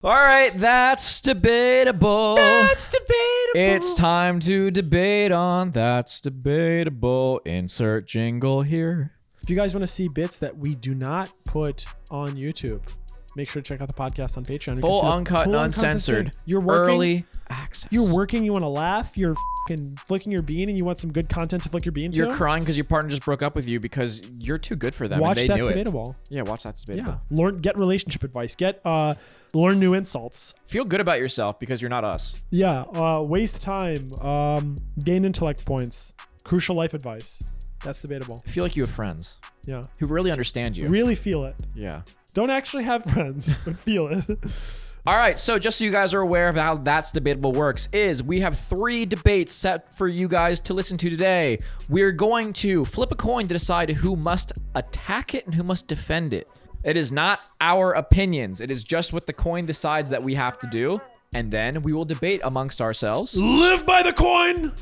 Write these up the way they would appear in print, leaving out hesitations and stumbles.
All right, that's debatable. That's debatable. It's time to debate on That's Debatable. Insert jingle here. If you guys want to see bits that we do not put on YouTube, make sure to check out the podcast on Patreon. You Full can see uncut and uncensored. You're working, early access. You're working, you want to laugh, you're fucking flicking your bean and you want some good content to flick your bean to. You're crying because your partner just broke up with you because you're too good for them. Watch and they That's knew Debatable. It. Yeah, watch That's Debatable. Yeah. Get relationship advice. Learn new insults. Feel good about yourself because you're not us. Yeah. Waste time. Gain intellect points. Crucial life advice. That's Debatable. I feel like you have friends. Yeah. Who really understand you. Really feel it. Yeah. Don't actually have friends, but feel it. All right, so just so you guys are aware of how That's Debatable works, is we have 3 debates set for you guys to listen to today. We're going to flip a coin to decide who must attack it and who must defend it. It is not our opinions. It is just what the coin decides that we have to do. And then we will debate amongst ourselves. Live by the coin.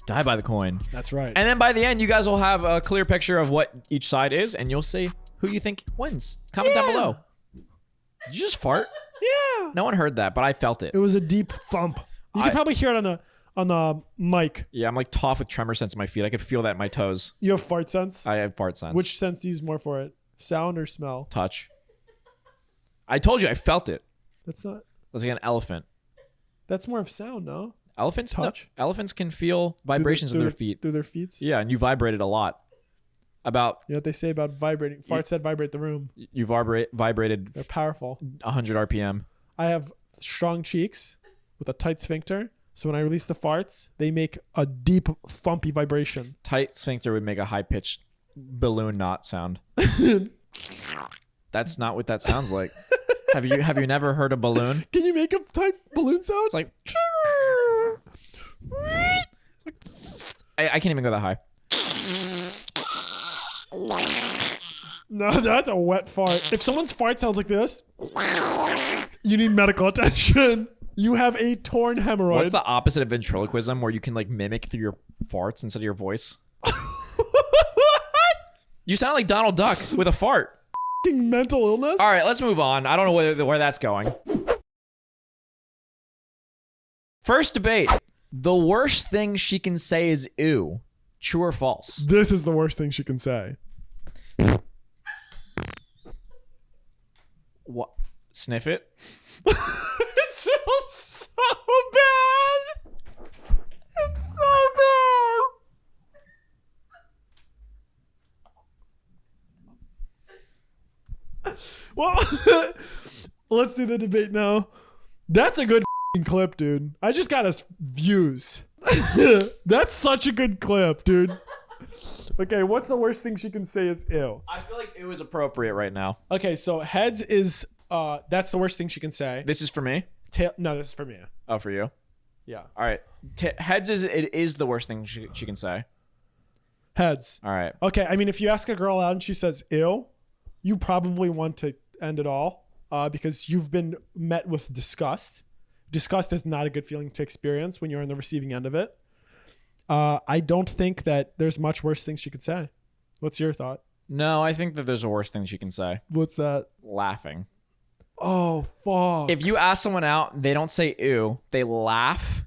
Die by the coin. That's right. And then by the end, you guys will have a clear picture of what each side is, and you'll see who you think wins. Comment down below. Did you just fart? Yeah. No one heard that, but I felt it. It was a deep thump. You can probably hear it on the mic. Yeah, I'm like tough with tremor sense in my feet. I could feel that in my toes. You have fart sense? I have fart sense. Which sense do you use more for it? Sound or smell? Touch. I told you I felt it. That's not. That's like an elephant. That's more of sound, no? Elephants Touch? No, elephants can feel vibrations in their feet. Through their feet? Yeah, and you vibrated a lot. About You know what they say about vibrating? Farts that vibrate the room. you vibrated They're powerful. 100 RPM. I have strong cheeks with a tight sphincter. So when I release the farts, they make a deep, thumpy vibration. Tight sphincter would make a high pitched balloon knot sound. That's not what that sounds like. Have you never heard a balloon? Can you make a tight balloon sound? It's like I can't even go that high. No, that's a wet fart. If someone's fart sounds like this, you need medical attention. You have a torn hemorrhoid. What's the opposite of ventriloquism where you can like mimic through your farts instead of your voice? You sound like Donald Duck with a fart. Mental illness? All right, let's move on. I don't know where that's going. First debate. The worst thing she can say is ew. True or false? This is the worst thing she can say. What? Sniff it? It smells so bad. It's so bad. Well, let's do the debate now. That's a good clip, dude. I just got us views. That's such a good clip, dude. Okay, what's the worst thing she can say is ew? I feel like it was appropriate right now. Okay, so heads is that's the worst thing she can say. This is for me? No, this is for me. Oh, for you? Yeah. All right. Heads is the worst thing she can say. Heads. All right. Okay, I mean, if you ask a girl out and she says ew, you probably want to end it all because you've been met with disgust. Disgust is not a good feeling to experience when you're on the receiving end of it. I don't think that there's much worse things she could say. What's your thought? No, I think that there's a worse thing she can say. What's that? Laughing. Oh, fuck. If you ask someone out, they don't say ew, they laugh.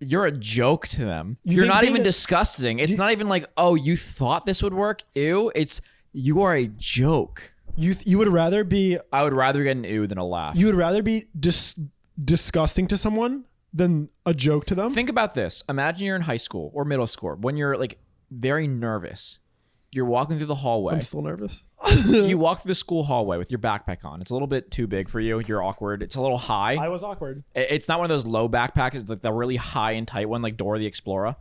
You're a joke to them. You're not even disgusting. It's not even like, oh, you thought this would work? Ew. It's you are a joke. You would rather be... I would rather get an ew than a laugh. You would rather be disgusting to someone than a joke to them? Think about this. Imagine you're in high school or middle school when you're like very nervous. You're walking through the hallway. I'm still nervous. You walk through the school hallway with your backpack on. It's a little bit too big for you. You're awkward. It's a little high. I was awkward. It's not one of those low backpacks. It's like the really high and tight one, like Dora the Explorer.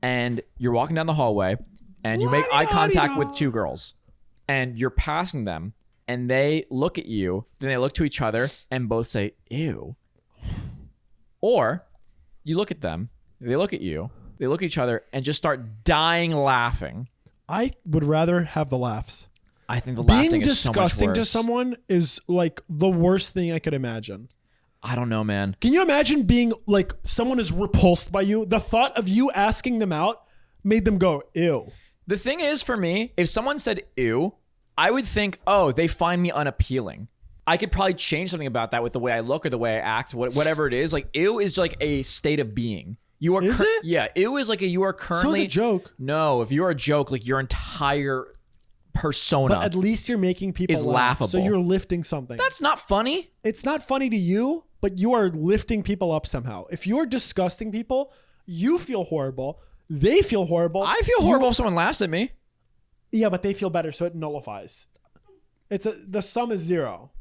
And you're walking down the hallway and you make eye contact with 2 girls. And you're passing them and they look at you. Then they look to each other and both say, ew. Or you look at them. They look at you. They look at each other and just start dying laughing. I would rather have the laughs. I think the laughing is so much worse. Being disgusting to someone is like the worst thing I could imagine. I don't know, man. Can you imagine being like someone is repulsed by you? The thought of you asking them out made them go, ew. The thing is for me, if someone said ew, I would think, oh, they find me unappealing. I could probably change something about that with the way I look or the way I act, whatever it is. Like, ew is like a state of being. You are Is it? Yeah, ew is like you are currently. So it's a joke. No, if you're a joke, like your entire persona But at least you're making people is laugh. laughable. So you're lifting something. That's not funny. It's not funny to you, but you are lifting people up somehow. If you're disgusting people, you feel horrible. They feel horrible. I feel horrible if someone laughs at me. Yeah, but they feel better, so it nullifies. The sum is 0,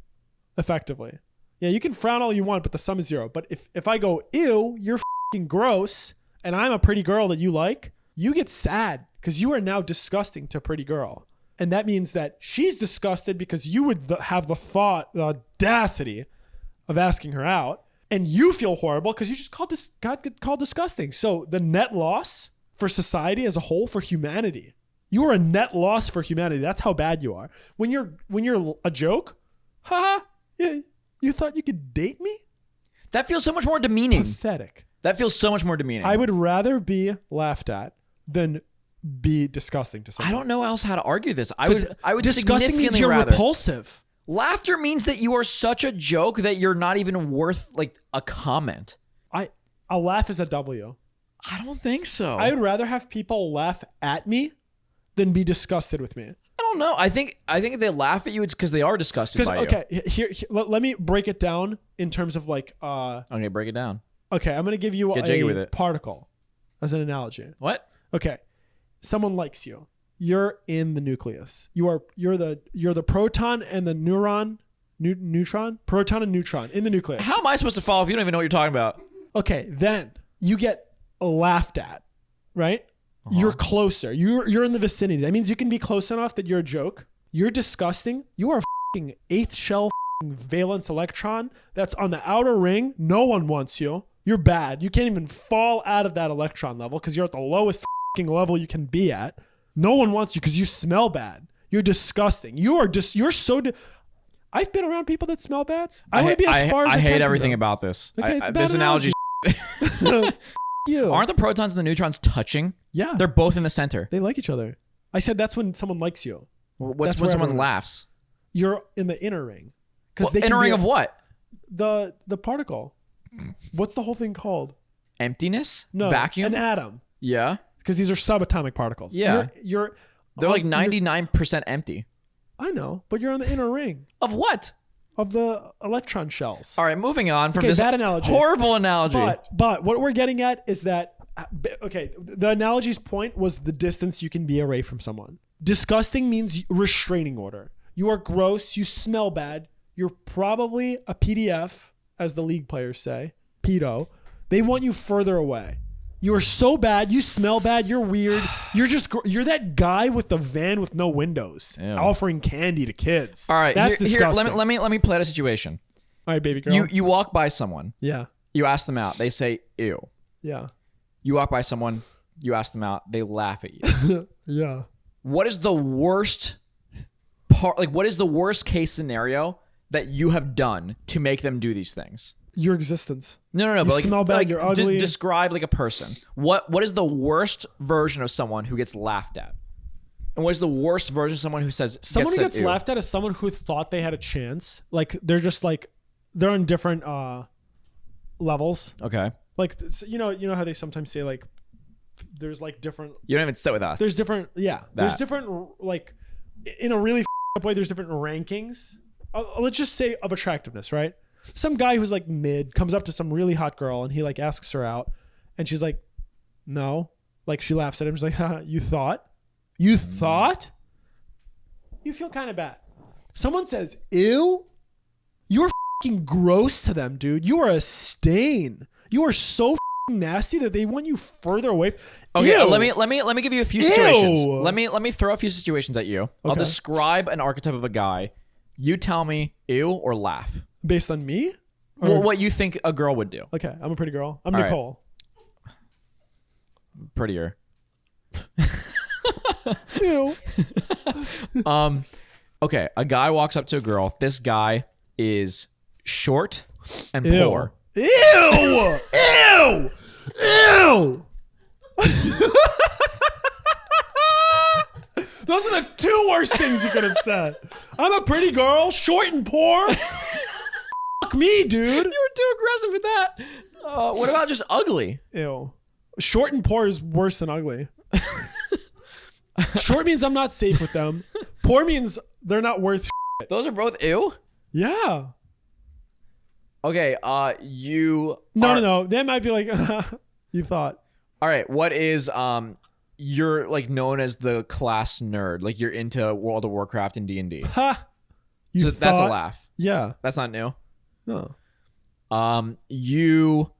effectively. Yeah, you can frown all you want, but the sum is 0. But if I go, ew, you're fucking gross, and I'm a pretty girl that you like, you get sad because you are now disgusting to a pretty girl. And that means that she's disgusted because you would have the audacity of asking her out. And you feel horrible because you just got called disgusting. So the net loss for society as a whole, for humanity, you are a net loss for humanity. That's how bad you are. When you're a joke, haha, yeah, you thought you could date me? That feels so much more demeaning. Pathetic. That feels so much more demeaning. I would rather be laughed at than be disgusting to someone. I don't know else how to argue this. I would disgusting significantly means you're rather. repulsive. Laughter means that you are such a joke that you're not even worth like a comment. A laugh is a W. I don't think so. I would rather have people laugh at me than be disgusted with me. I don't know. I think if they laugh at you, it's because they are disgusted by you. Okay, here let me break it down in terms of like. Okay, break it down. Okay, I'm gonna give you Get jiggy with a it. particle as an analogy. What? Okay, someone likes you. You're in the nucleus. You're the proton and the neutron, proton and neutron in the nucleus. How am I supposed to follow if you don't even know what you're talking about? Okay, then you get laughed at, right? You're closer. You're in the vicinity. That means you can be close enough that you're a joke. You're disgusting. You are a fucking 8th shell valence electron that's on the outer ring. No one wants you. You're bad. You can't even fall out of that electron level because you're at the lowest fucking level you can be at. No one wants you because you smell bad. You're disgusting. You're so. I've been around people that smell bad. I want to be as far as I can. I hate everything about this. Okay, it's a bad this analogy. You. Aren't the protons and the neutrons touching? Yeah. They're both in the center. They like each other. I said that's when someone likes you. What's That's when where someone everyone is. laughs? You're in the inner ring. Well, inner ring of what? The particle. What's the whole thing called? Emptiness? No. Vacuum? An atom. Yeah. Because these are subatomic particles. Yeah. They're like 99% empty. I know, but you're on the inner ring Of what? of the electron shells. All right, moving on from Okay, this bad analogy. horrible analogy. But what we're getting at is that, okay, the analogy's point was the distance you can be away from someone. Disgusting means restraining order. You are gross. You smell bad. You're probably a PDF, as the league players say, pedo. They want you further away. You are so bad. You smell bad. You're weird. You're that guy with the van with no windows, Ew. offering candy to kids. All right, that's here, disgusting. let me play out a situation. All right, baby girl. You walk by someone. Yeah. You ask them out. They say ew. Yeah. You walk by someone. You ask them out. They laugh at you. Yeah. What is the worst part? Like, what is the worst case scenario that you have done to make them do these things? Your existence. No. You But like, smell bad, like, you're ugly. Describe like a person. What is the worst version of someone who gets laughed at? And what is the worst version of someone who says Someone who gets ew? laughed at is someone who thought they had a chance. Like they're just like they're on different levels. Okay. Like you know how they sometimes say like there's like different. You don't even sit with us. There's different. Yeah. There's different like in a really up way. There's different rankings. Let's just say of attractiveness, right? Some guy who's like mid comes up to some really hot girl and he like asks her out, and she's like, no. Like she laughs at him. She's like, haha, you thought? You thought? You feel kind of bad. Someone says, ew? You're fucking gross to them, dude. You are a stain. You are so fucking nasty that they want you further away. Okay, Ew. let me give you a few situations. Ew. Let me throw a few situations at you. I'll Okay. describe an archetype of a guy. You tell me ew or laugh. Based on me? Or- Well, what you think a girl would do. Okay, I'm a pretty girl. I'm All right. Nicole. Prettier. Ew. Okay, a guy walks up to a girl. This guy is short and Ew. poor. Ew. Ew. Ew. Those are the two worst things you could have said. I'm a pretty girl, short and poor. Fuck me, dude. You were too aggressive with that. What about just ugly? Ew. Short and poor is worse than ugly. Short means I'm not safe with them. Poor means they're not worth shit. Those are both ew? Yeah. Okay, No. They might be like, you thought. All right, what is, you're like known as the class nerd. Like you're into World of Warcraft and D&D. Ha! So that's a laugh. Yeah. That's not new. No. You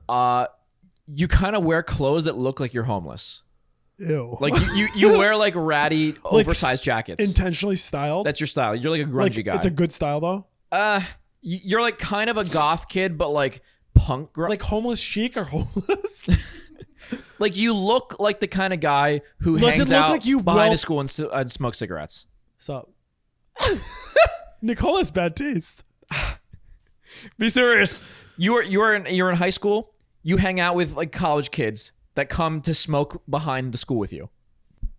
kind of wear clothes that look like you're homeless. Ew. Like you wear like ratty, oversized jackets. Intentionally styled? That's your style. You're like a grungy guy. It's a good style though? You're like kind of a goth kid, but like punk. Like homeless chic or homeless? Like you look like the kind of guy who hangs out behind a school and smokes cigarettes. Sup? Nicole has bad taste. Be serious. You're in high school. You hang out with like college kids that come to smoke behind the school with you.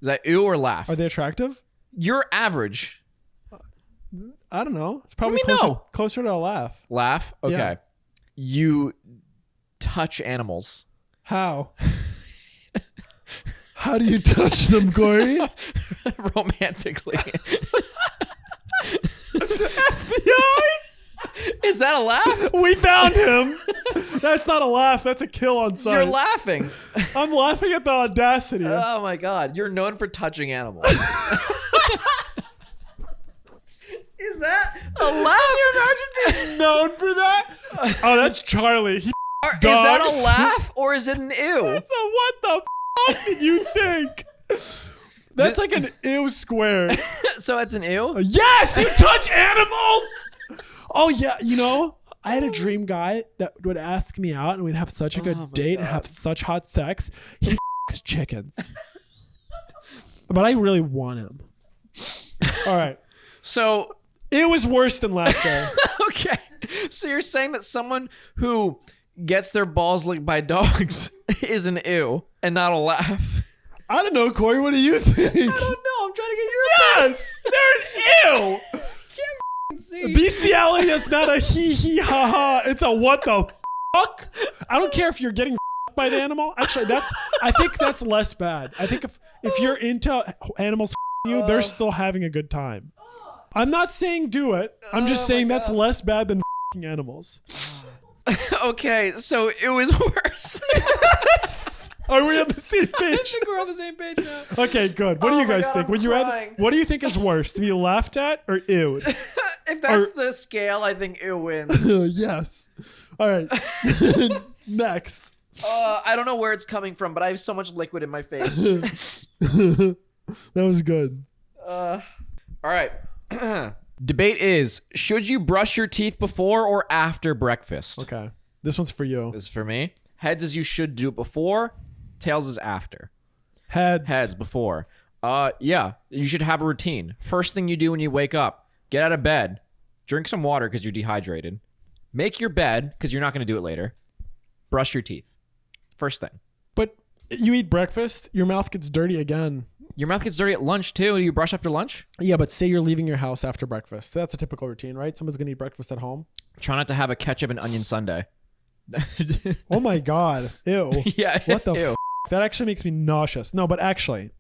Is that ew or laugh? Are they attractive? You're average. I don't know. It's probably closer to a laugh. Laugh? Okay. Yeah. You touch animals. How? How do you touch them, Corey? Romantically. FBI? Is that a laugh? We found him. That's not a laugh. That's a kill on sight. You're laughing. I'm laughing at the audacity. Oh my God. You're known for touching animals. Is that a laugh? Can you imagine being known for that? Oh, that's Charlie. Is that a laugh or is it an ew? That's a what the fuck did you think? That's like an ew square. So it's an ew? Yes, you touch animals. Oh yeah, you know, I had a dream guy that would ask me out and we'd have such a good date and have such hot sex. He f***s chickens. But I really want him. All right. So it was worse than laughter. Okay. So you're saying that someone who gets their balls licked by dogs is an ew and not a laugh? I don't know, Corey. What do you think? I don't know. I'm trying to get your Yes, they're an ew. Can't see. Bestiality is not a hee hee ha ha. It's a what the fuck. I don't care if you're getting by the animal. Actually, I think that's less bad. I think if you're into animals you, they're still having a good time. I'm not saying do it. I'm just saying that's less bad than animals. Okay, so it was worse. Are we on the same page? I think we're on the same page now. Okay, good. What do you guys think? What do you think is worse, to be laughed at or ew? If that's the scale, I think ew wins. Yes. All right. Next. I don't know where it's coming from, but I have so much liquid in my face. That was good. All right. Debate is, should you brush your teeth before or after breakfast? Okay. This one's for you. This is for me. Heads is you should do it before. Tails is after. Heads before. Yeah, you should have a routine. First thing you do when you wake up, get out of bed, drink some water because you're dehydrated, make your bed because you're not going to do it later, brush your teeth. First thing. But you eat breakfast, your mouth gets dirty again. Your mouth gets dirty at lunch too. Do you brush after lunch? Yeah, but say you're leaving your house after breakfast. That's a typical routine, right? Someone's going to eat breakfast at home. Try not to have a ketchup and onion sundae. Oh my God. Ew. Yeah. What the f***? That actually makes me nauseous. No, but actually,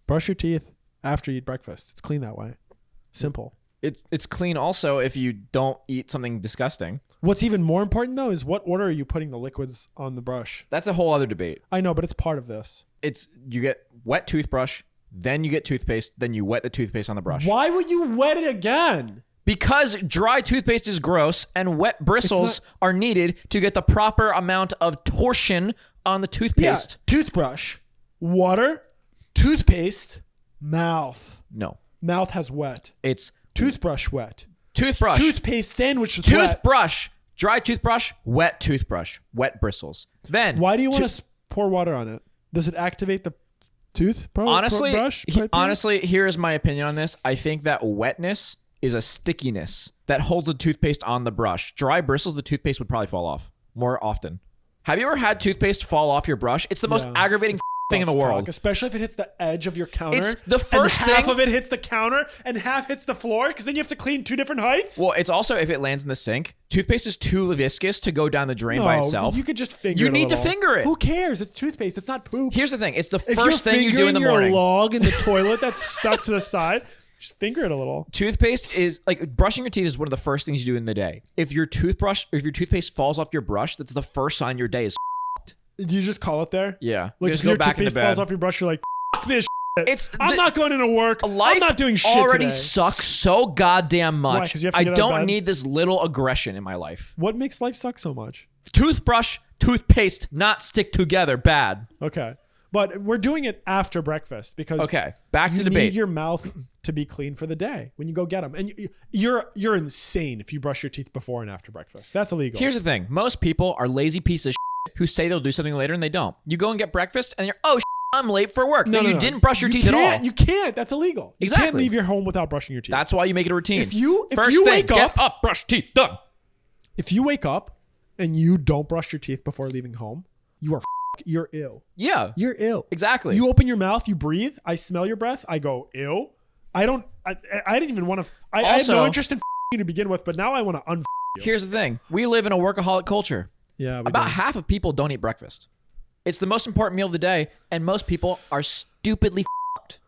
brush your teeth after you eat breakfast. It's clean that way. Simple. It's clean also if you don't eat something disgusting. What's even more important though is what order are you putting the liquids on the brush? That's a whole other debate. I know, but it's part of this. It's you get wet toothbrush, then you get toothpaste, then you wet the toothpaste on the brush. Why would you wet it again? Because dry toothpaste is gross and wet bristles are needed to get the proper amount of torsion on the toothpaste. Yeah, toothbrush, water, toothpaste, mouth. No. Mouth has wet. It's toothbrush wet. Toothbrush. Toothpaste sandwich is wet. Toothbrush. Dry toothbrush, wet toothbrush, wet bristles. Then why do you want to pour water on it? Does it activate the tooth honestly, here's my opinion on this. I think that wetness is a stickiness that holds the toothpaste on the brush. Dry bristles, the toothpaste would probably fall off more often. Have you ever had toothpaste fall off your brush? It's the most aggravating thing in the world. Talk, especially if it hits the edge of your counter. It's the first and half thing- of it hits the counter and half hits the floor because then you have to clean 2 different heights. Well, it's also if it lands in the sink. Toothpaste is too viscous to go down the drain by itself. You could just finger You it. need to finger it. Who cares? It's toothpaste. It's not poop. Here's the thing. It's the If first you're thing you do in the fingering morning. your log in the toilet that's stuck to the side, just finger it a little. Toothpaste is like brushing your teeth is one of the first things you do in the day. If your toothpaste falls off your brush, that's the first sign your day is Do you just call it there? Yeah. Like Just if go your back into toothpaste bed. falls off your brush, you're like, F this shit. I'm not going into work. Life I'm not doing shit already today. sucks so goddamn Why? much. 'Cause you have to I get out of don't bed? need this little aggression in my life. What makes life suck so much? Toothbrush, toothpaste, not stick together. Bad. Okay. But we're doing it after breakfast because Okay, back to you debate. need your mouth to be clean for the day when you go get them. And you're insane if you brush your teeth before and after breakfast. That's illegal. Here's the thing. Most people are lazy pieces of shit who say they'll do something later and they don't. You go and get breakfast and you're, oh, I'm late for work. No, Then no, you no. didn't brush your teeth at all. You can't. That's illegal. You Exactly. can't leave your home without brushing your teeth. That's why you make it a routine. If you First thing, wake get up, up, brush teeth, done. if you wake up and you don't brush your teeth before leaving home, you're ill. Yeah, You're ill. exactly. You open your mouth, you breathe. I smell your breath. I go ill. I didn't even want to. I had Also- no interest in you to begin with, but now I want to you. Here's the thing. We live in a workaholic culture. Yeah. About half of people don't eat breakfast. It's the most important meal of the day, and most people are stupidly fucked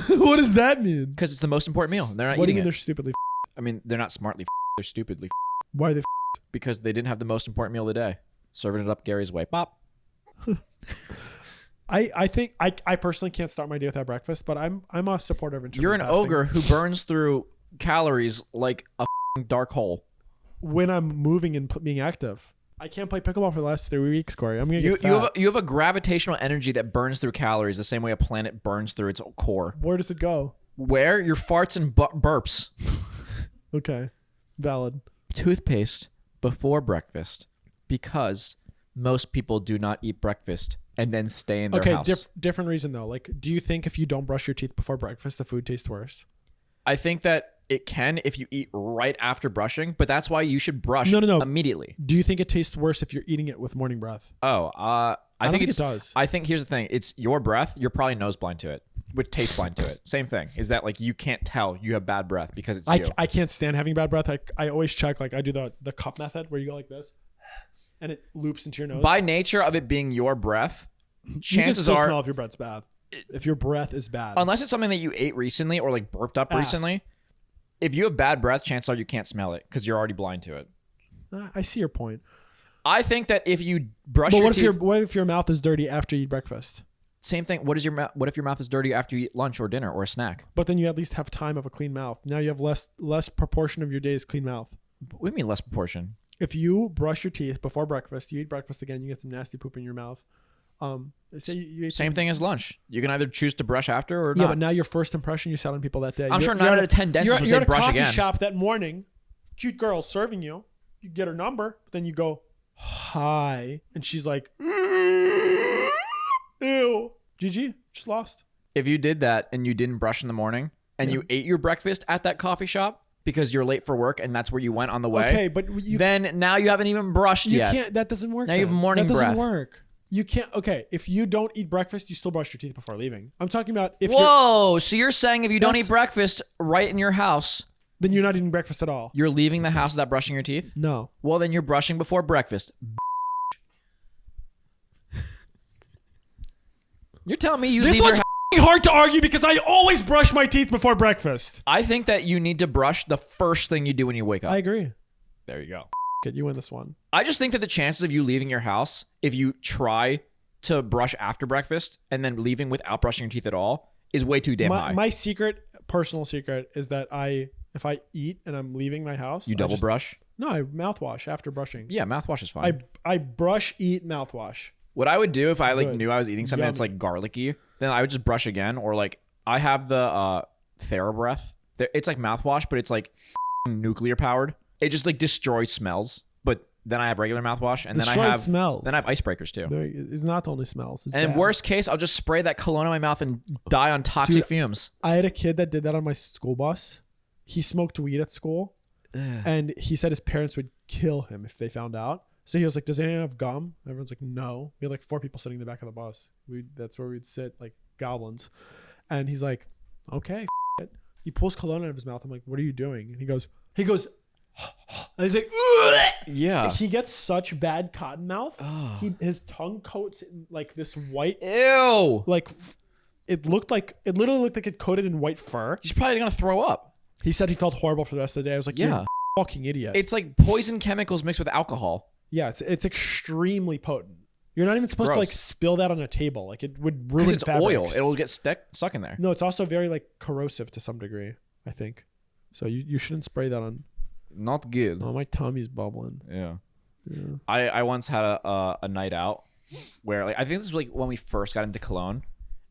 What does that mean? because it's the most important meal. They're not What do you eating mean they're it. stupidly? I mean, they're not smartly they're stupidly Why are they? because they didn't have the most important meal of the day. Serving it up Gary's way. Pop. I think I personally can't start my day without breakfast, but I'm a supporter of intermittent You're an fasting. ogre who burns through calories like a dark hole. When I'm moving and being active. I can't play pickleball for the last 3 weeks, Corey. I'm gonna get fat. You have a gravitational energy that burns through calories the same way a planet burns through its core. Where does it go? Where? Your farts and burps. Okay, valid. Toothpaste before breakfast because most people do not eat breakfast and then stay in their house. Different reason though. Like, do you think if you don't brush your teeth before breakfast, the food tastes worse? I think that it can if you eat right after brushing, but that's why you should brush No. immediately. Do you think it tastes worse if you're eating it with morning breath? Oh, I don't think think it does. I think here's the thing. It's your breath. You're probably nose blind to it. With taste blind to it. Same thing. Is that like you can't tell you have bad breath because it's you. I can't stand having bad breath. I always check. Like I do the cup method where you go like this, and it loops into your nose. By nature of it being your breath, you can chances still are, smell if your breath's bad. If your breath is bad, unless it's something that you ate recently or like burped up Ass. recently, if you have bad breath, chances are you can't smell it because you're already blind to it. I see your point. I think that if you brush But your what teeth, if your mouth is dirty after you eat breakfast? same thing. What if your mouth is dirty after you eat lunch or dinner or a snack? But then you at least have time of a clean mouth. Now you have less proportion of your day is clean mouth. What do you mean less proportion? If you brush your teeth before breakfast, you eat breakfast again, you get some nasty poop in your mouth. Say you ate Same thing as lunch. You can either choose to brush after or Yeah, not. but now your first impression you set on people that day. I'm You're- sure you're 9 at out of 10 dentists would say you're brush at a coffee again. shop that morning, cute girl serving you. You get her number, but then you go, hi, and she's like, ew. GG, just lost. If you did that and you didn't brush in the morning and you ate your breakfast at that coffee shop because you're late for work and that's where you went on the way, Okay, but then now you haven't even brushed you yet. can't. That doesn't work. Now you have then. morning That doesn't breath. work. You can't. Okay, if you don't eat breakfast, you still brush your teeth before leaving. I'm talking about if you're, Whoa! So you're saying if you don't That's- eat breakfast right in your house, then you're not eating breakfast at all. you're leaving the house without brushing your teeth? No. Well, then you're brushing before breakfast. You're telling me you This leave your one's hard to argue because I always brush my teeth before breakfast. I think that you need to brush the first thing you do when you wake up. I agree. There you go. Good, you win this one. I just think that the chances of you leaving your house, if you try to brush after breakfast and then leaving without brushing your teeth at all, is way too damn high. My personal secret, is that if I eat and I'm leaving my house, You double brush? No, I mouthwash after brushing. Yeah, mouthwash is fine. I brush, eat, mouthwash. What I would do if I Good. knew I was eating something that's Yummy. like garlicky, then I would just brush again. Or like I have the TheraBreath. It's like mouthwash, but it's like nuclear powered. It just like destroys smells. But then I have regular mouthwash, and then I Destroys have smells. Then I have icebreakers too. No, it's not only smells. It's And in bad. worst case, I'll just spray that cologne in my mouth and die on toxic Dude, fumes. I had a kid that did that on my school bus. He smoked weed at school, and he said his parents would kill him if they found out. So he was like, does anyone have gum? Everyone's like, no. We had like 4 people sitting in the back of the bus. That's where we'd sit like goblins. And he's like, okay, it. He pulls cologne out of his mouth. I'm like, what are you doing? And he goes, and he's like, ugh! Yeah. He gets such bad cotton mouth. His tongue coats in like this white, Ew. like it literally looked like it coated in white fur. He's probably going to throw up. He said he felt horrible for the rest of the day. I was like, you're a fucking idiot. It's like poison chemicals mixed with alcohol. Yeah, it's extremely potent. You're not even supposed to like spill that on a table. Like it would ruin it's fabrics. oil. It'll get stuck in there. No, it's also very like corrosive to some degree, I think. So you shouldn't spray that on. Not good. Oh, my tummy's bubbling. Yeah. I once had a night out where like I think this was like when we first got into cologne,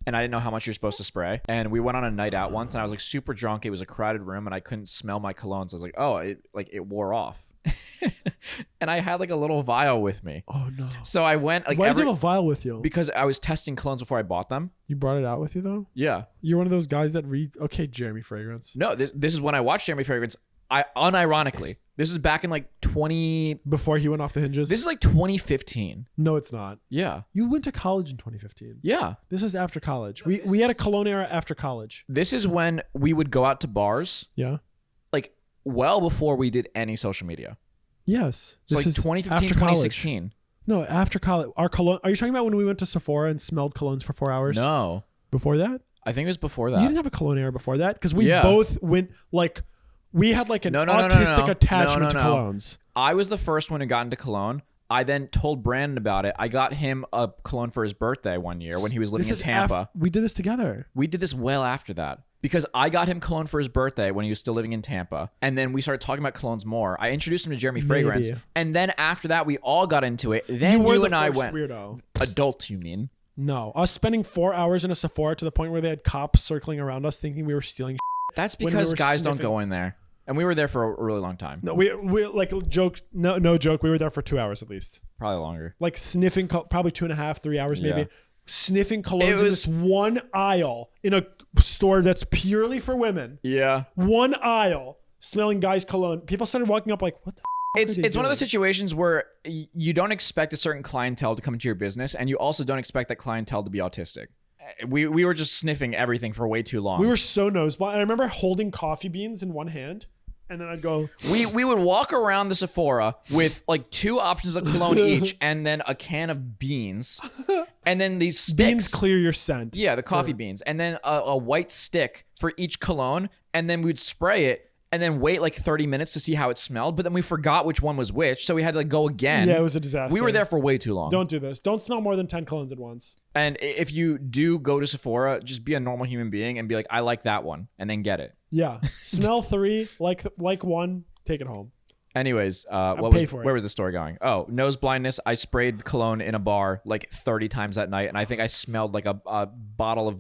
and I didn't know how much you're supposed to spray. And we went on a night out once, and I was like super drunk. It was a crowded room, and I couldn't smell my cologne. So I was like, oh, it wore off. And I had like a little vial with me. Oh no! So I went like why did you have a vial with you? Because I was testing colognes before I bought them. You brought it out with you though? Yeah. You're one of those guys that reads. Okay, Jeremy Fragrance. No, this is when I watched Jeremy Fragrance. I unironically, this is back in like 20. Before he went off the hinges. This is like 2015. No, it's not. Yeah. You went to college in 2015. Yeah. This was after college. We had a cologne era after college. This is when we would go out to bars. Yeah. Like well before we did any social media. Yes. So like 2015, 2016. No, after college. Our cologne. Are you talking about when we went to Sephora and smelled colognes for 4 hours? No. Before that? I think it was before that. You didn't have a cologne era before that? Because we both went like, we had like an autistic attachment to colognes. I was the first one who got into cologne. I then told Brandon about it. I got him a cologne for his birthday one year when he was living in Tampa. We did this together. We did this well after that. Because I got him cologne for his birthday when he was still living in Tampa. And then we started talking about colognes more. I introduced him to Jeremy Fragrance. And then after that, we all got into it. Then you and I went. Weirdo. Adult, you mean? No. Us spending 4 hours in a Sephora to the point where they had cops circling around us thinking we were stealing. That's because guys don't go in there. And we were there for a really long time. No, we like joke. No joke. We were there for 2 hours at least. Probably longer. Like sniffing, probably 2.5, 3 hours maybe. Sniffing colognes in this one aisle in a store that's purely for women. Yeah. One aisle smelling guys' cologne. People started walking up like, what the It's one of those situations where you don't expect a certain clientele to come into your business, and you also don't expect that clientele to be autistic. We were just sniffing everything for way too long. We were so nosebleed. I remember holding coffee beans in one hand, and then I'd go. We would walk around the Sephora with like 2 options of cologne each, and then a can of beans, and then these sticks. Beans clear your scent. Yeah, the coffee beans, and then a white stick for each cologne, and then we'd spray it. And then wait like 30 minutes to see how it smelled. But then we forgot which one was which. So we had to like go again. Yeah, it was a disaster. We were there for way too long. Don't do this. Don't smell more than 10 colognes at once. And if you do go to Sephora, just be a normal human being and be like, I like that one. And then get it. Yeah. Smell 3, like 1, take it home. Anyways, where was the story going? Oh, nose blindness. I sprayed cologne in a bar like 30 times that night. And I think I smelled like a bottle of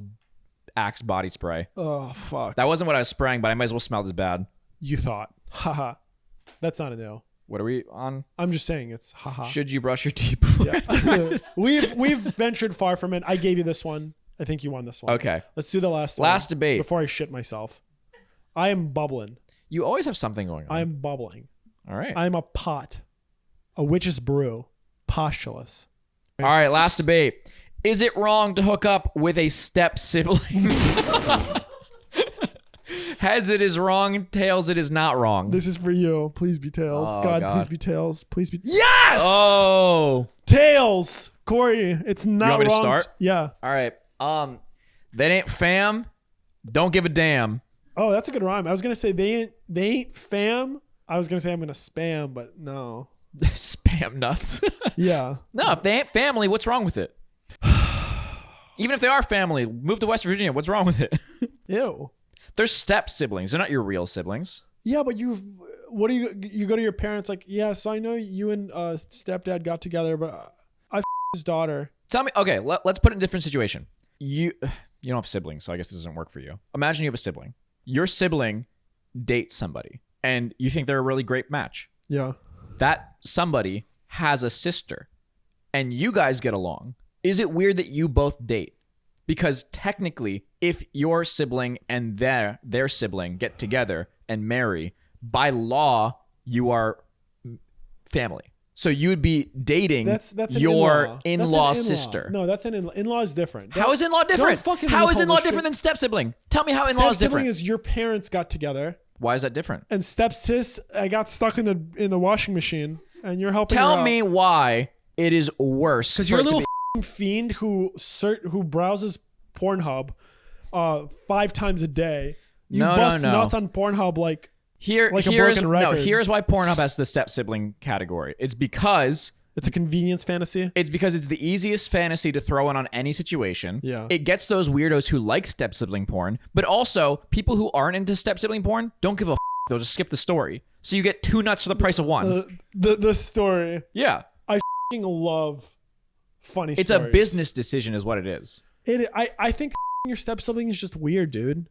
Axe body spray. Oh, fuck. That wasn't what I was spraying, but I might as well smell as bad. You thought. Haha. That's not a no. What are we on? I'm just saying it's haha. Should you brush your teeth before? Yeah. We've ventured far from it. I gave you this one. I think you won this one. Okay. Let's do the last one. Last debate. Before I shit myself. I am bubbling. You always have something going on. I am bubbling. All right. I'm a pot. A witch's brew. Postulous. All right, last debate. Is it wrong to hook up with a step-sibling? Heads, it is wrong. Tails, it is not wrong. This is for you. Please be tails. Oh, God, please be tails. Please be. Yes! Oh. Tails! Corey, it's not wrong. You want me to start? Yeah. All right. That ain't fam. Don't give a damn. Oh, that's a good rhyme. I was going to say they ain't fam. I was going to say I'm going to spam, but no. Spam nuts. Yeah. No, if they ain't family, what's wrong with it? Even if they are family, move to West Virginia. What's wrong with it? Ew. They're step siblings. They're not your real siblings. Yeah, but what do you go to your parents like, yeah, so I know you and stepdad got together, but I his daughter. Tell me, okay, let's put it in a different situation. You don't have siblings, so I guess this doesn't work for you. Imagine you have a sibling. Your sibling dates somebody, and you think they're a really great match. Yeah. That somebody has a sister, and you guys get along. Is it weird that you both date? Because technically, if your sibling and their sibling get together and marry, by law, you are family. So you would be dating That's an your in-law. in-law That's an sister. No, that's an in-law. In-law is different. How is in-law different? fucking How is loophole in-law this different shit. than step-sibling? Tell me how in-law is Step-sibling different. is your parents got together, Why is that different? and step-sis, I got stuck in the washing machine, and you're helping her Tell out. me why it is worse. Because you're a little f***ing fiend who browses Pornhub 5 times a day. You bust nuts on Pornhub like a broken record. Here's why Pornhub has the step-sibling category. It's because it's a convenience fantasy. it's the easiest fantasy to throw in on any situation. Yeah. It gets those weirdos who like step-sibling porn, but also people who aren't into step-sibling porn don't give a f***. They'll just skip the story. So you get 2 nuts for the price of 1. The story. Yeah. I f***ing love funny It's stories. a business decision is what it is. I think your step-sibling is just weird, dude.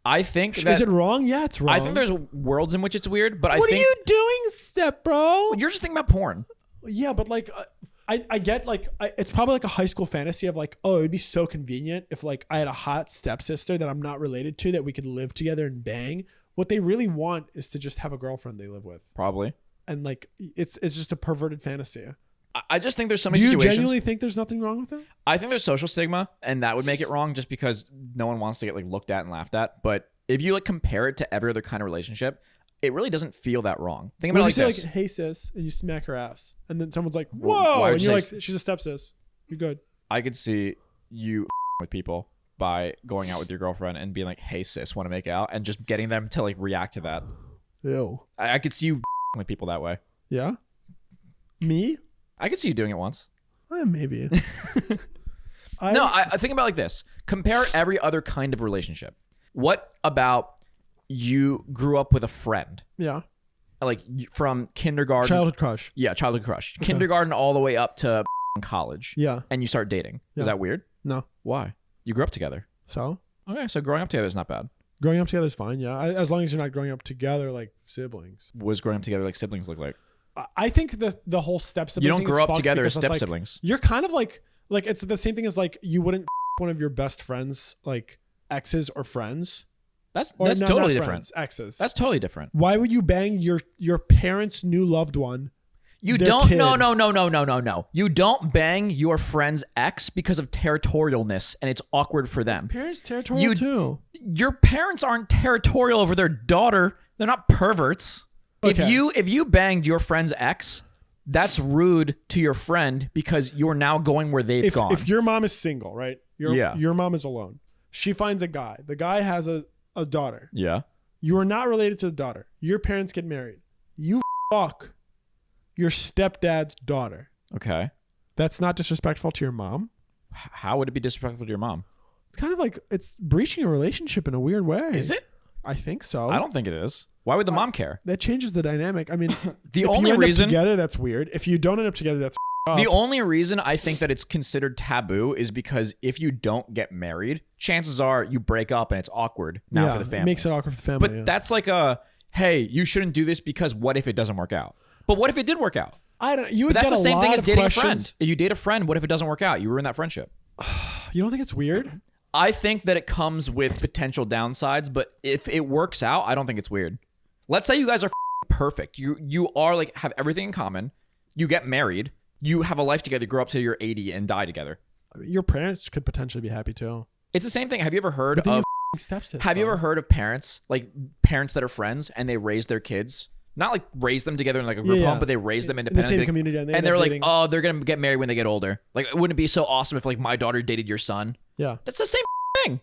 I think that... Is it wrong? Yeah, it's wrong. I think there's worlds in which it's weird, but What are you doing, step bro? You're just thinking about porn. Yeah, but like, I get like, it's probably like a high school fantasy of like, oh, it'd be so convenient if like I had a hot stepsister that I'm not related to that we could live together and bang. What they really want is to just have a girlfriend they live with, Probably. and like it's just a perverted fantasy. I just think there's so many Do you situations. genuinely think there's nothing wrong with it? I think there's social stigma, and that would make it wrong just because no one wants to get like looked at and laughed at. But if you like compare it to every other kind of relationship, it really doesn't feel that wrong. Think about What it if you like say this. like, hey sis, and you smack her ass, and then someone's like, Well, whoa, why would and you you're say like, she's a stepsis. You're good. I could see you with people by going out with your girlfriend and being like, hey sis, want to make out? And just getting them to like react to that. Ew. I could see you with people that way. Yeah. Me? I could see you doing it once. Maybe. I think about it like this. Compare every other kind of relationship. What about you grew up with a friend? Yeah. Like from kindergarten. Childhood crush. Yeah, childhood crush. Kindergarten all the way up to college. Yeah. And you start dating. Yeah. Is that weird? No. Why? You grew up together. So? Okay, so growing up together is not bad. Growing up together is fine, yeah. As long as you're not growing up together like siblings. What does growing up together like siblings look like? I think the whole step-sibling You don't thing grow is up fucked together as because it's like, step-siblings. you're kind of like it's the same thing as like you wouldn't one of your best friends like exes or friends. That's Or no, totally not different. friends, exes. That's totally different. Why would you bang your parents' new loved one? You their don't. kid? No. You don't bang your friend's ex because of territorialness, and it's awkward for them. Parents territorial too. Your parents aren't territorial over their daughter. They're not perverts. Okay. If you banged your friend's ex, that's rude to your friend because you're now going where they've gone. If your mom is single, right? Yeah. Your mom is alone. She finds a guy. The guy has a daughter. Yeah. You are not related to the daughter. Your parents get married. You fuck your stepdad's daughter. Okay. That's not disrespectful to your mom. How would it be disrespectful to your mom? It's kind of like it's breaching a relationship in a weird way. Is it? I think so. I don't think it is. Why would the mom care? That changes the dynamic. I mean, The if only you end reason up together, that's weird. If you don't end up together, that's up. The only reason I think that it's considered taboo is because if you don't get married, chances are you break up and it's awkward now for the family. It makes it awkward for the family. But that's like hey, you shouldn't do this because what if it doesn't work out? But what if it did work out? I don't. You would But that's get the same a thing lot as of dating a questions. friend. If you date a friend, what if it doesn't work out? You ruin that friendship. You don't think it's weird? I think that it comes with potential downsides, but if it works out, I don't think it's weird. Let's say you guys are perfect. You are like have everything in common. You get married. You have a life together, grow up till you're 80 and die together. Your parents could potentially be happy too. It's the same thing. Have you ever heard But then of you stepsis. Have you ever heard of parents that are friends and they raise their kids? Not like raise them together in like a group Yeah. home, but they raise them in the independently. same community, and they're like, dating. oh, they're gonna get married when they get older. Like, wouldn't it be so awesome if like my daughter dated your son? Yeah. That's the same thing.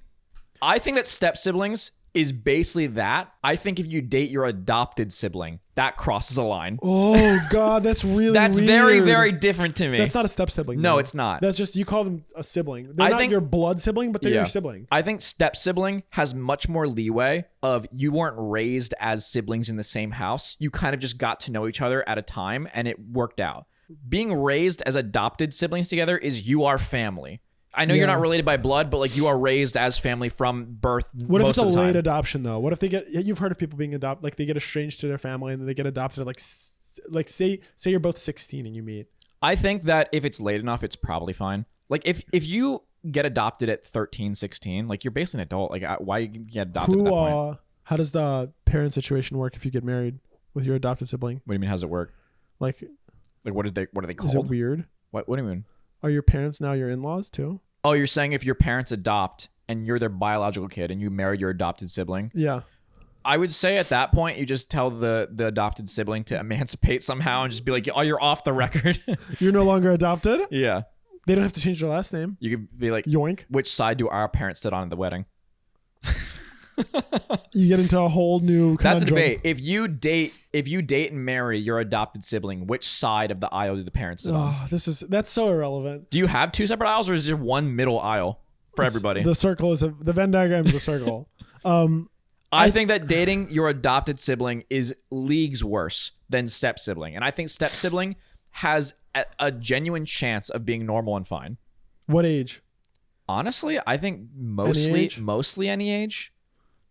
I think that step siblings is basically that. I think if you date your adopted sibling, that crosses a line. Oh God, that's really That's weird. very, very different to me. That's not a step sibling. No, though. it's not. That's just you call them a sibling. They're I not think- your blood sibling, but they're Yeah. your sibling. I think step sibling has much more leeway of you weren't raised as siblings in the same house. You kind of just got to know each other at a time and it worked out. Being raised as adopted siblings together is you are family. I know you're Yeah. not related by blood, but like you are raised as family from birth. What if most it's a of the late time. adoption though? What if they get? You've heard of people being adopted, like they get estranged to their family and then they get adopted. Like say you're both 16 and you meet. I think that if it's late enough, it's probably fine. Like if you get adopted at 13, 16, like you're basically an adult. Like why you get adopted at that point? How does the parent situation work if you get married with your adopted sibling? What do you mean? How's it work? Like Like what are they Is it called? weird? What do you mean? Are your parents now your in-laws too? Oh, you're saying if your parents adopt and you're their biological kid and you married your adopted sibling? Yeah. I would say at that point you just tell the adopted sibling to emancipate somehow and just be like, oh, you're off the record. You're no longer adopted? Yeah. They don't have to change their last name. You could be like, Yoink. which side do our parents sit on at the wedding? You get into a whole new conundrum. That's a debate. If you date and marry your adopted sibling, which side of the aisle do the parents sit on? Oh, that's so irrelevant. Do you have two separate aisles or is there one middle aisle for everybody? The circle is the Venn diagram is a circle. I think that dating your adopted sibling is leagues worse than step sibling. And I think step sibling has a genuine chance of being normal and fine. What age? Honestly, I think mostly any age.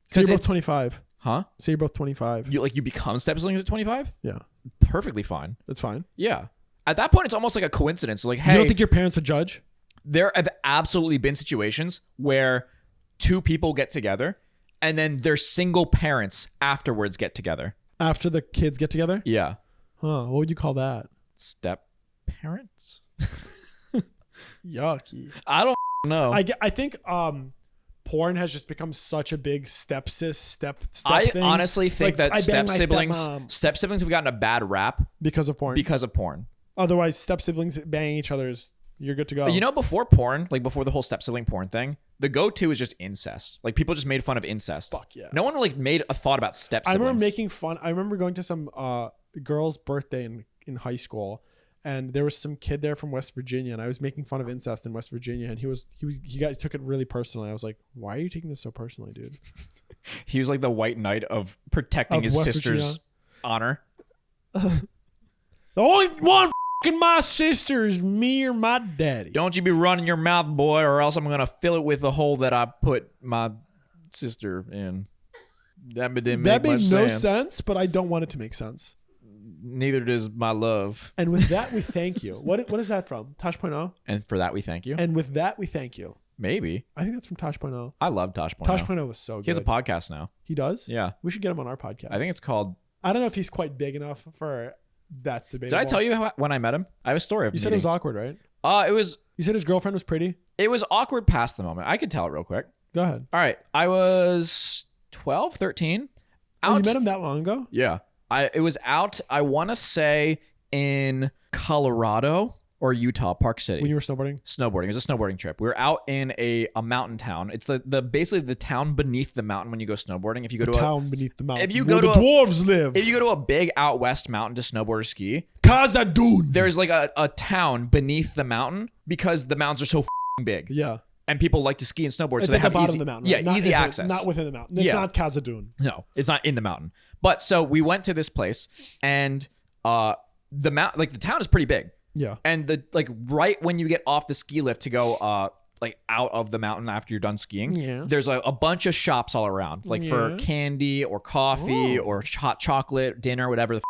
So you're both 25. Huh? So you're both 25. You become step siblings at 25? Yeah. Perfectly fine. That's fine. Yeah. At that point, it's almost like a coincidence. Like, hey, you don't think your parents would judge? There have absolutely been situations where two people get together and then their single parents afterwards get together. After the kids get together? Yeah. Huh. What would you call that? Step parents? Yucky. I don't know. I think porn has just become such a big step I thing. honestly think Like, that I banged my step siblings have gotten a bad rap because of porn. Otherwise, step siblings banging each other's, you're good to go. You know, before porn, like before the whole step sibling porn thing, the go-to is just incest. Like people just made fun of incest. Fuck yeah. No one like made a thought about step siblings. I remember making fun. I remember going to some girl's birthday in high school, and there was some kid there from West Virginia, and I was making fun of incest in West Virginia, and he took it really personally. I was like, why are you taking this so personally, dude? He was like the white knight of protecting his West sister's Virginia. honor. The only one f***ing my sister is me or my daddy. Don't you be running your mouth, boy, or else I'm gonna fill it with the hole that I put my sister in. That didn't make That made much no sense. sense, but I don't want it to make sense. Neither does my love. And with that, we thank you. What is that from? Tosh.0? And for that, we thank you. And with that, we thank you. Maybe. I think that's from Tosh.0. I love Tosh.0. Tosh.0 was so good. He has a podcast now. He does? Yeah. We should get him on our podcast. I think it's called... I don't know if he's quite big enough for that's debatable. Did I tell you when I met him? I have a story of You said it was awkward, right? You said his girlfriend was pretty? It was awkward past the moment. I could tell it real quick. Go ahead. All right. I was 12, 13. Oh, you met him that long ago? Yeah. It was out, I want to say, in Colorado or Utah, Park City. When you were snowboarding? Snowboarding. It was a snowboarding trip. We were out in a mountain town. It's basically the town beneath the mountain when you go snowboarding. If you go to town beneath the mountain. If you where go the to dwarves live. If you go to a big out west mountain to snowboard or ski, Khazad-dûm. there's like a town beneath the mountain because the mountains are so big. Yeah. And people like to ski and snowboard. It's so they at have the bottom easy, of the mountain. Yeah, Right? Not easy access. Not within the mountain. It's not Khazad-dûm. No, it's not in the mountain. But so we went to this place, and the town is pretty big. Yeah. And right when you get off the ski lift to go like out of the mountain after you're done skiing, there's a bunch of shops all around, like for candy or coffee or hot chocolate, dinner, whatever the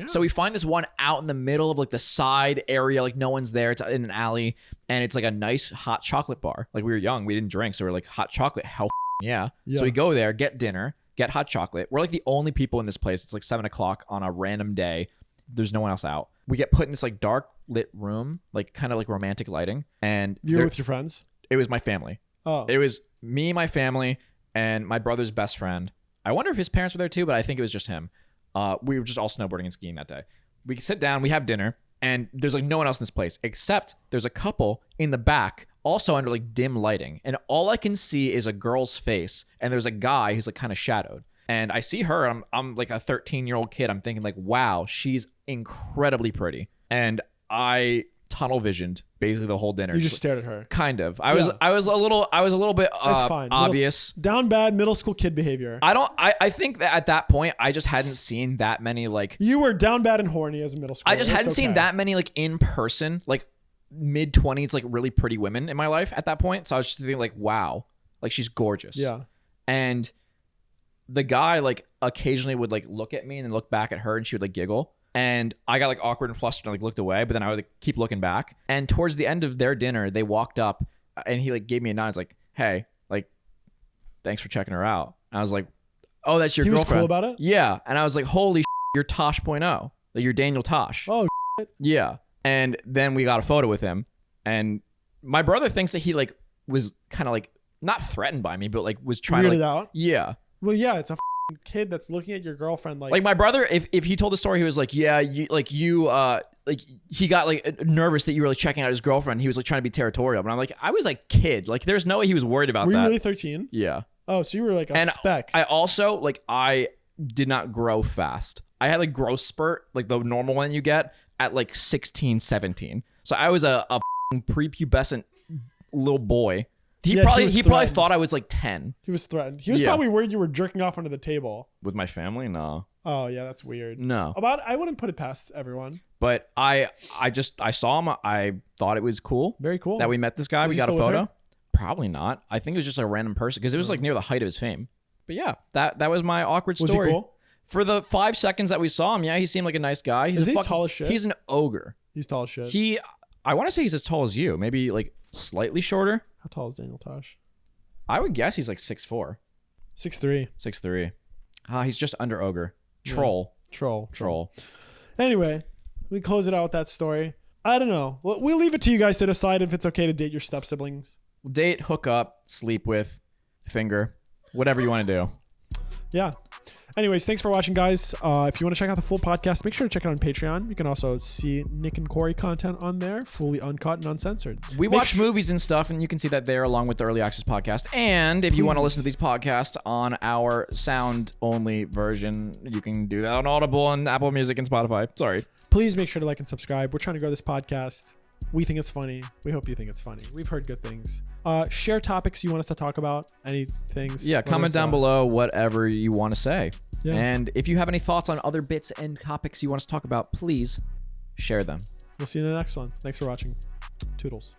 So we find this one out in the middle of like the side area, like no one's there. It's in an alley, and it's like a nice hot chocolate bar. Like we were young, we didn't drink, so we're like, hot chocolate, hell yeah. So we go there, get dinner, get hot chocolate. We're like the only people in this place. It's like 7:00 on a random day. There's no one else out. We get put in this like dark lit room, like kind of like romantic lighting, and you're with your friends. It was my family. Oh, it was me, my family, and my brother's best friend. I wonder if his parents were there too, but I think it was just him. We were just all snowboarding and skiing that day. We sit down, we have dinner, and there's like no one else in this place except there's a couple in the back, also under like dim lighting, and all I can see is a girl's face, and there's a guy who's like kind of shadowed. And I see her, and I'm like a 13-year-old kid. I'm thinking like, wow, she's incredibly pretty. And I tunnel visioned basically the whole dinner. You just stared at her. Kind of. I was a little bit That's fine. obvious. Down bad middle school kid behavior. I think that at that point I just hadn't seen that many like you were down bad and horny as a middle schooler. I just hadn't seen that many like in person, like mid-20s, like really pretty women in my life at that point. So I was just thinking like, wow, like she's gorgeous. Yeah. And the guy like occasionally would like look at me and then look back at her, and she would like giggle. And I got like awkward and flustered and like looked away, but then I would like, keep looking back. And towards the end of their dinner, they walked up and he like gave me a nod. It's like, hey, like, thanks for checking her out. And I was like, oh, that's your girlfriend. He was cool about it? Yeah. And I was like, holy you're Tosh.0. Like you're Daniel Tosh. Oh, Yeah. And then we got a photo with him. And my brother thinks that he like was kind of like not threatened by me, but like was trying Weirded to like, out. yeah. Well, yeah, it's a kid that's looking at your girlfriend like My brother, if he told the story, he was like, yeah, you he got like nervous that you were like checking out his girlfriend. He was like trying to be territorial. But I'm like, I was like kid. Like there's no way he was worried about Were that. you really 13? Yeah. Oh, so you were like a And speck. I also like I did not grow fast. I had like growth spurt, like the normal one you get at like 16, 17. So I was a prepubescent little boy. He probably threatened. thought I was like 10. He was threatened. He was probably worried you were jerking off under the table. With my family? No. Oh yeah, that's weird. No. I wouldn't put it past everyone. But I saw him. I thought it was cool. Very cool. That we met this guy. Was We he got a still with photo. her? Probably not. I think it was just a random person because it was like near the height of his fame. But yeah, that was my awkward story. Was he cool? For the 5 seconds that we saw him, yeah, he seemed like a nice guy. Is he tall as shit? He's an ogre. He's tall as shit. I want to say he's as tall as you. Maybe like slightly shorter. How tall is Daniel Tosh? I would guess he's like 6'4". 6'3". 6'3". He's just under ogre. Troll. Troll. Anyway, we close it out with that story. I don't know. We'll leave it to you guys to decide if it's okay to date your step siblings. Date, hook up, sleep with, finger, whatever you want to do. Yeah. Anyways, thanks for watching, guys. If you want to check out the full podcast, make sure to check it out on Patreon. You can also see Nick and Corey content on there, fully uncut and uncensored. We watch movies and stuff, and you can see that there along with the Early Access podcast. And if you want to listen to these podcasts on our sound-only version, you can do that on Audible and Apple Music and Spotify. Sorry. Please make sure to like and subscribe. We're trying to grow this podcast. We think it's funny. We hope you think it's funny. We've heard good things. Share topics you want us to talk about. Any things. Yeah, comment down below whatever you want to say. Yeah. And if you have any thoughts on other bits and topics you want us to talk about, please share them. We'll see you in the next one. Thanks for watching. Toodles.